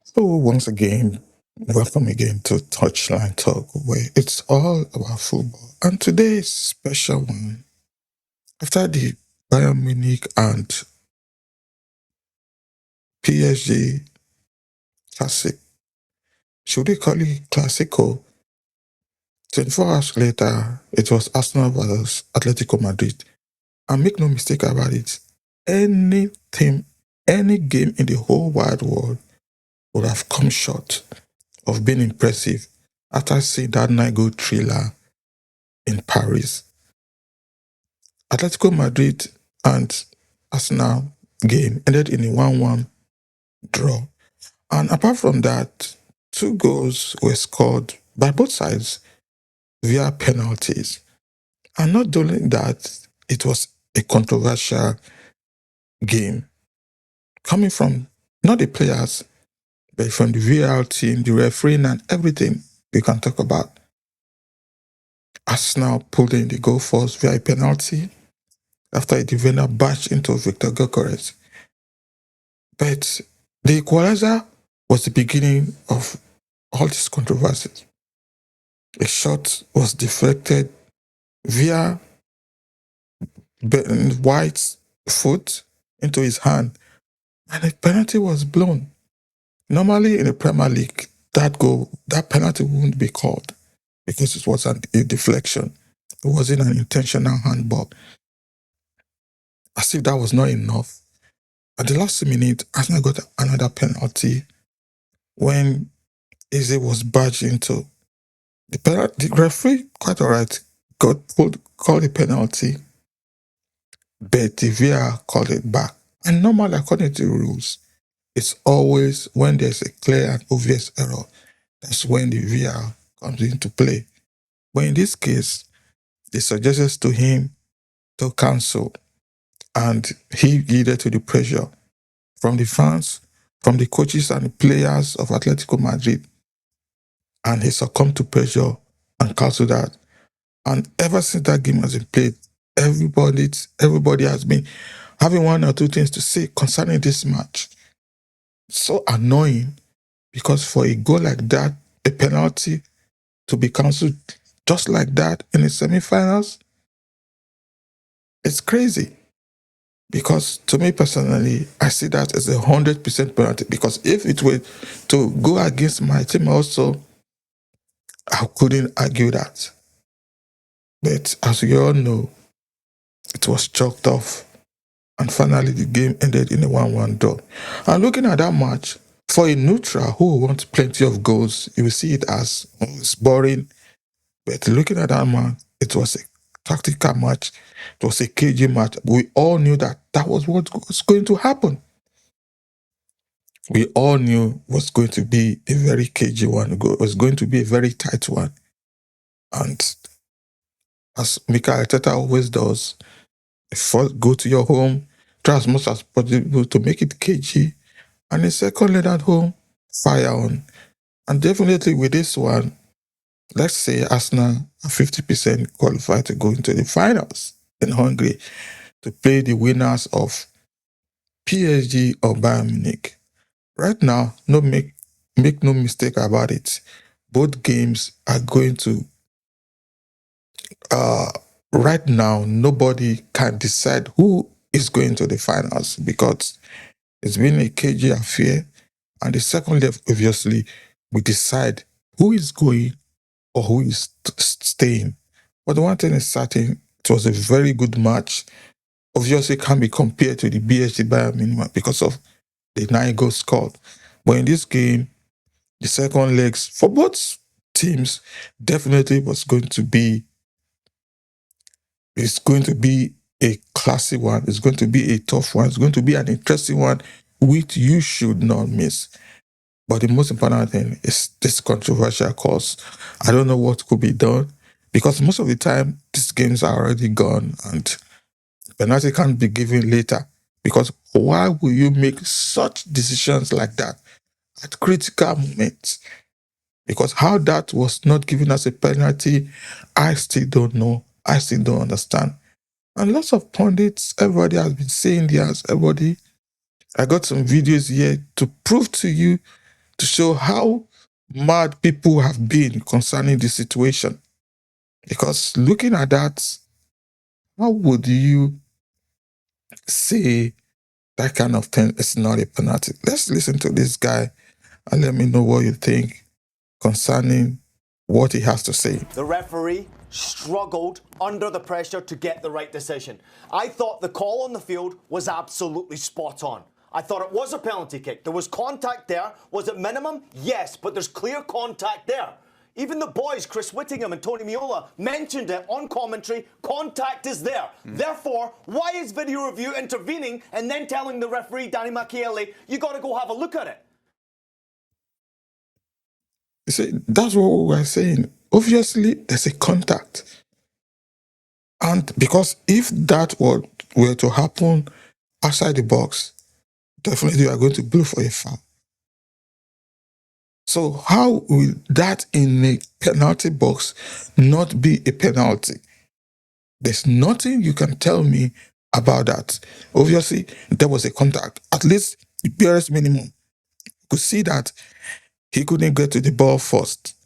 So once again, welcome again to Touchline Talk, where it's all about football. And today is a special one. After the Bayern Munich and PSG classic, should we call it Classico? 24 hours later, it was Arsenal versus Atlético Madrid. And make no mistake about it, any team, any game in the whole wide world would have come short of being impressive after seeing that 9 goal thriller in Paris. Atletico Madrid and Arsenal game ended in a 1-1 draw. And apart from that, 2 goals were scored by both sides via penalties. And not only that, it was a controversial game coming from not the players, but from the VAR team, the refereeing, and everything we can talk about. Arsenal pulled in the goal first via a penalty after a defender bashed into Victor Gyökeres. But the equalizer was the beginning of all these controversies. A shot was deflected via White's foot into his hand, and a penalty was blown. Normally in the Premier League, that penalty wouldn't be called because it was a deflection. It wasn't an intentional handball. As if that was not enough, at the last minute, Arsenal got another penalty when Eze was barged into. The referee, quite alright, called a penalty, but the VAR called it back. And normally, according to the rules, it's always when there's a clear and obvious error, that's when the VAR comes into play. But in this case, they suggested to him to cancel, and he yielded to the pressure from the fans, from the coaches and the players of Atletico Madrid, and he succumbed to pressure and canceled that. And ever since that game has been played, everybody has been having one or two things to say concerning this match. So annoying because for a goal like that, a penalty to be cancelled just like that in the semi-finals, it's crazy. Because to me personally, I see that as 100% penalty. Because if it were to go against my team also, I couldn't argue that. But as you all know, it was chalked off. And finally, the game ended in a 1-1 draw. And looking at that match, for a neutral who wants plenty of goals, you will see it as it's boring. But looking at that match, it was a tactical match. It was a cagey match. We all knew that that was what was going to happen. We all knew it was going to be a very cagey one. It was going to be a very tight one. And as Mikel Arteta always does, first go to your home, try as much as possible to make it cagey, and the second leg at home, fire on. And definitely with this one, let's say Arsenal are 50% qualified to go into the finals in Hungary to play the winners of PSG or Bayern Munich. Right now, make no mistake about it. Both games are going to uh right now nobody can decide who is going to the finals because it's been a cagey affair. And the second leg, obviously, we decide who is going or who is staying. But the one thing is certain, it was a very good match. Obviously, it can be compared to the BSG Bayern Munich because of the 9 goals scored. But in this game, the second legs for both teams definitely was going to be it's going to be a classy one. It's going to be a tough one. It's going to be an interesting one, which you should not miss. But the most important thing is this controversial cause. I don't know what could be done because most of the time these games are already gone and penalty can't be given later. Because why will you make such decisions like that at critical moments? Because how that was not given as a penalty, I still don't know. I still don't understand. And lots of pundits, everybody has been saying theirs. Everybody, I got some videos here to prove to you to show how mad people have been concerning the situation. Because looking at that, how would you say that kind of thing is not a penalty? Let's listen to this guy and let me know what you think concerning what he has to say. The referee struggled under the pressure to get the right decision. I thought the call on the field was absolutely spot on. I thought it was a penalty kick. There was contact there. Was it minimum? Yes, but there's clear contact there. Even the boys, Chris Whittingham and Tony Meola, mentioned it on commentary. Contact is there. Therefore, why is video review intervening and then telling the referee, Danny Macchielli, you got to go have a look at it? You see, that's what we were saying. Obviously, there's a contact. And because if that were to happen outside the box, definitely you are going to blow for a foul. So how will that in a penalty box not be a penalty? There's nothing you can tell me about that. Obviously, there was a contact. At least the barest minimum. You could see that he couldn't get to the ball first.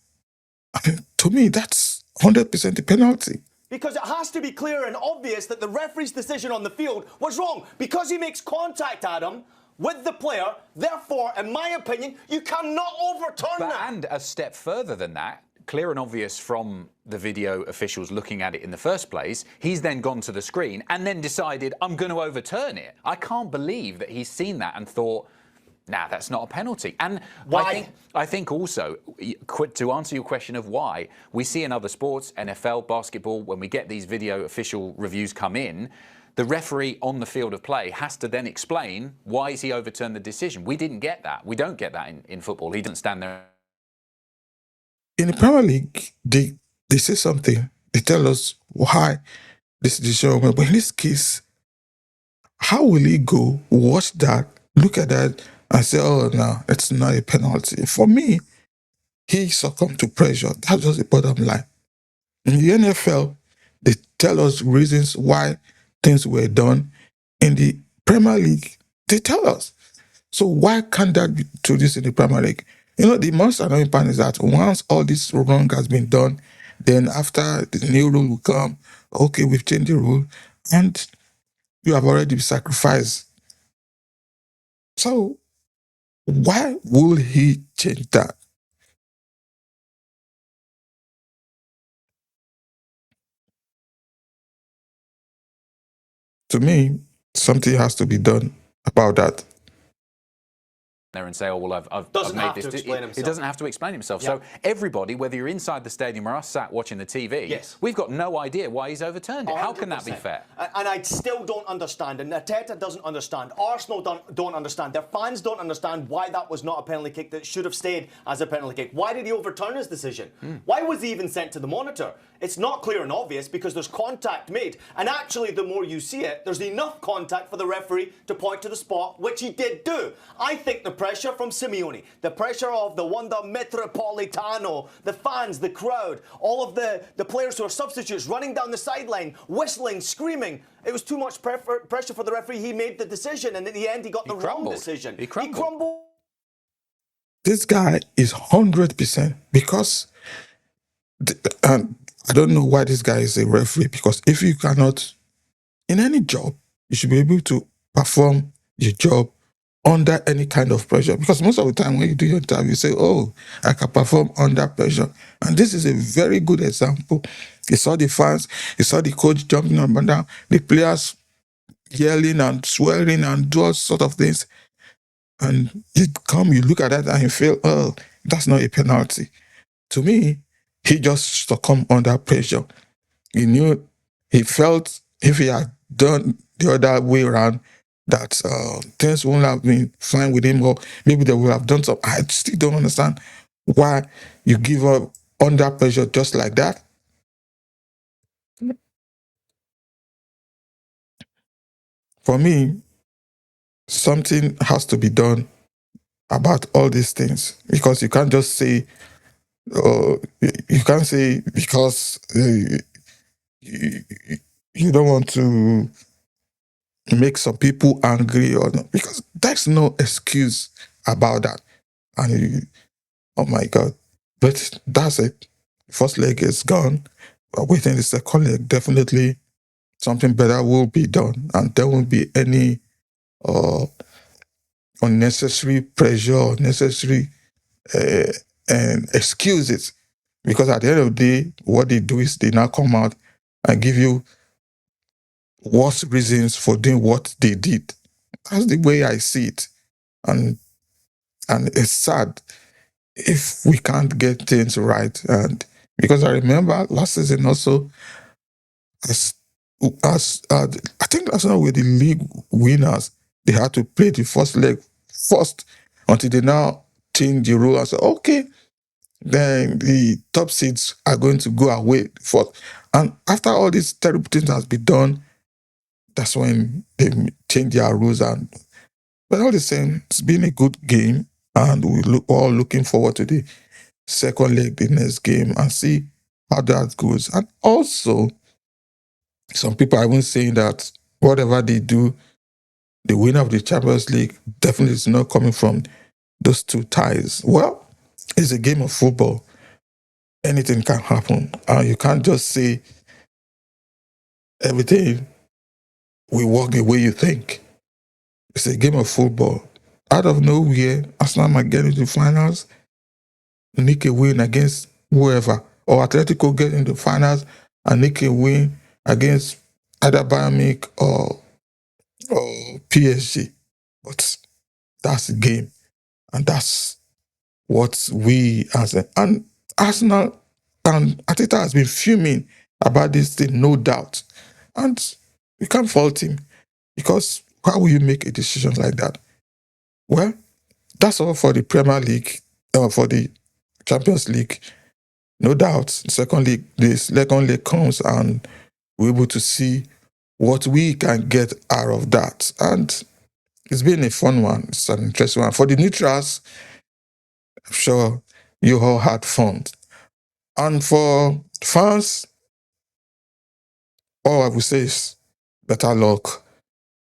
I mean, to me, that's 100% a penalty. Because it has to be clear and obvious that the referee's decision on the field was wrong. Because he makes contact, Adam, with the player, therefore, in my opinion, you cannot overturn that. And a step further than that, clear and obvious from the video officials looking at it in the first place, he's then gone to the screen and then decided, I'm going to overturn it. I can't believe that he's seen that and thought, nah, that's not a penalty. And why? I think also, to answer your question of why, we see in other sports, NFL, basketball, when we get these video official reviews come in, the referee on the field of play has to then explain why has he overturned the decision. We didn't get that. We don't get that in football. He didn't stand there. In the Premier League, they say something. They tell us why this decision. But in this case, how will he go watch that, look at that, and say, oh, no, it's not a penalty? For me, he succumbed to pressure. That's just the bottom line. In the NFL, they tell us reasons why things were done. In the Premier League, they tell us. So why can't that be introduced in the Premier League? You know, the most annoying part is that once all this wrong has been done, then after the new rule will come, okay, we've changed the rule, and you have already been sacrificed. So why will he change that? To me, something has to be done about that. There and say, oh, well, I've Doesn't made have this. to explain himself. It doesn't have to explain himself. Yeah. So everybody, whether you're inside the stadium or us sat watching the TV, yes, we've got no idea why he's overturned it. 100%. How can that be fair? And I still don't understand, and Arteta doesn't understand, Arsenal don't understand, their fans don't understand why that was not a penalty kick that should have stayed as a penalty kick. Why did he overturn his decision? Why was he even sent to the monitor? It's not clear and obvious because there's contact made. And actually, the more you see it, there's enough contact for the referee to point to the spot, which he did do. I think the pressure from Simeone, the pressure of the Wanda Metropolitano, the fans, the crowd, all of the players who are substitutes running down the sideline, whistling, screaming. It was too much pressure for the referee. He made the decision, and at the end, he got the wrong decision. He crumbled. This guy is 100% because... I don't know why this guy is a referee, because if you cannot, in any job, you should be able to perform your job under any kind of pressure. Because most of the time when you do your job, you say, oh, I can perform under pressure. And this is a very good example. You saw the fans, you saw the coach jumping up and down, the players yelling and swearing and do all sorts of things. And you look at that and you feel, oh, that's not a penalty. To me, he just succumbed under pressure. He felt if he had done the other way around, that things wouldn't have been fine with him, or maybe they would have done something. I still don't understand why you give up under pressure just like that. For me, something has to be done about all these things, because you can't just say, you can't say because you don't want to make some people angry, or not, because there's no excuse about that. And oh my God. But that's it. First leg is gone. We're waiting the second leg. Definitely something better will be done. And there won't be any unnecessary pressure, unnecessary and excuses. Because at the end of the day, what they do is they now come out and give you worse reasons for doing what they did. That's the way I see it. And it's sad if we can't get things right. And because I remember last season also, I think that's not with the league winners, they had to play the first leg first until they now change the rule and say, okay, then the top seeds are going to go away first. And after all these terrible things has been done, that's when they change their rules. And but all the same, it's been a good game, and we all looking forward to the second leg, the next game, and see how that goes. And also, some people are even saying that whatever they do, the winner of the Champions League definitely is not coming from those two ties. Well, it's a game of football. Anything can happen. You can't just say everything will work the way you think. It's a game of football. Out of nowhere, Arsenal might get into the finals, nick a win against whoever, or Atlético get into the finals and nick a win against either Bayern Munich or PSG. But that's the game, and that's what we and Arsenal and Ateta has been fuming about this thing, no doubt, and we can't fault him because why will you make a decision like that? Well, that's all for the Premier League, for the Champions League. No doubt, the second league comes and we're able to see what we can get out of that. And it's been a fun one. It's an interesting one. For the neutrals, I'm sure you all had fun. And for fans, all I would say is better luck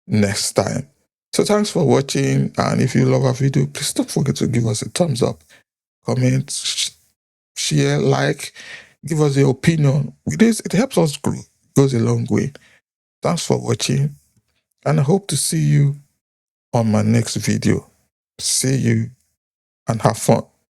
next time. So thanks for watching. And if you love our video, please don't forget to give us a thumbs up, comment, share, like, give us your opinion. With this, it helps us grow. It goes a long way. Thanks for watching. And I hope to see you on my next video. See you and have fun.